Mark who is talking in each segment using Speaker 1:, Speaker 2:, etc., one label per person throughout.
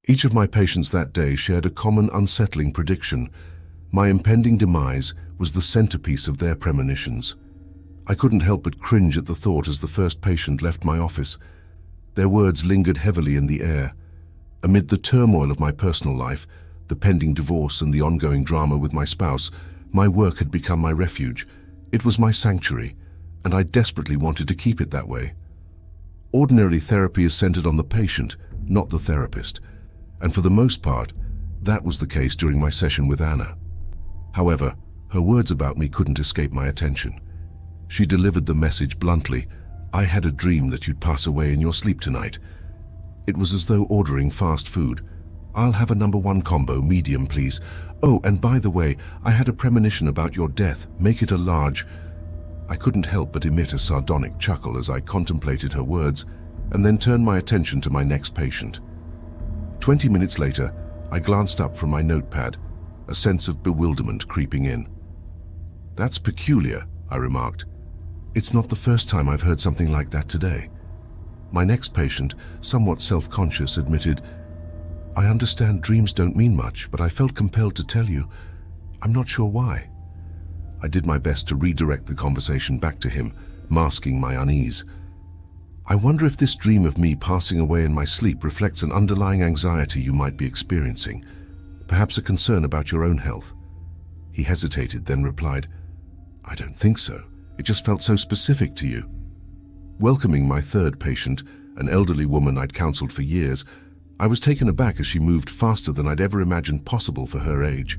Speaker 1: Each of my patients that day shared a common unsettling prediction. My impending demise was the centerpiece of their premonitions. I couldn't help but cringe at the thought as the first patient left my office. Their words lingered heavily in the air. Amid the turmoil of my personal life, the pending divorce and the ongoing drama with my spouse, my work had become my refuge. It was my sanctuary, and I desperately wanted to keep it that way. Ordinarily, therapy is centered on the patient, not the therapist, and for the most part, that was the case during my session with Anna. However, her words about me couldn't escape my attention. She delivered the message bluntly. "I had a dream that you'd pass away in your sleep tonight." It was as though ordering fast food. "I'll have a #1 combo, medium, please. Oh, and by the way, I had a premonition about your death. Make it a large." I couldn't help but emit a sardonic chuckle as I contemplated her words, and then turned my attention to my next patient. 20 minutes later, I glanced up from my notepad, a sense of bewilderment creeping in. "That's peculiar," I remarked. "It's not the first time I've heard something like that today." My next patient, somewhat self-conscious, admitted, "I understand dreams don't mean much, but I felt compelled to tell you. I'm not sure why." I did my best to redirect the conversation back to him, masking my unease. "I wonder if this dream of me passing away in my sleep reflects an underlying anxiety you might be experiencing, perhaps a concern about your own health." He hesitated, then replied, "I don't think so. It just felt so specific to you." Welcoming my third patient, an elderly woman I'd counseled for years, I was taken aback as she moved faster than I'd ever imagined possible for her age.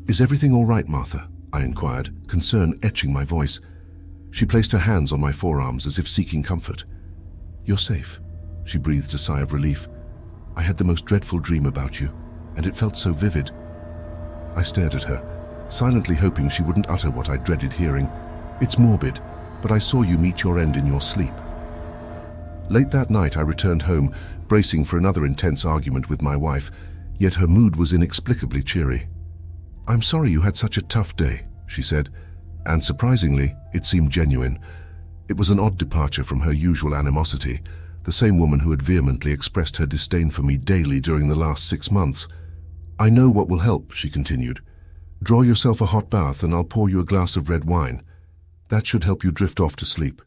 Speaker 1: "Is everything all right, Martha?" I inquired, concern etching my voice. She placed her hands on my forearms as if seeking comfort. "You're safe," she breathed a sigh of relief. "I had the most dreadful dream about you, and it felt so vivid." I stared at her, silently hoping she wouldn't utter what I dreaded hearing. "It's morbid, but I saw you meet your end in your sleep." Late that night I returned home, bracing for another intense argument with my wife, yet her mood was inexplicably cheery. "I'm sorry you had such a tough day," she said, and surprisingly, it seemed genuine. It was an odd departure from her usual animosity, the same woman who had vehemently expressed her disdain for me daily during the last 6 months. "I know what will help," she continued. "Draw yourself a hot bath and I'll pour you a glass of red wine. That should help you drift off to sleep."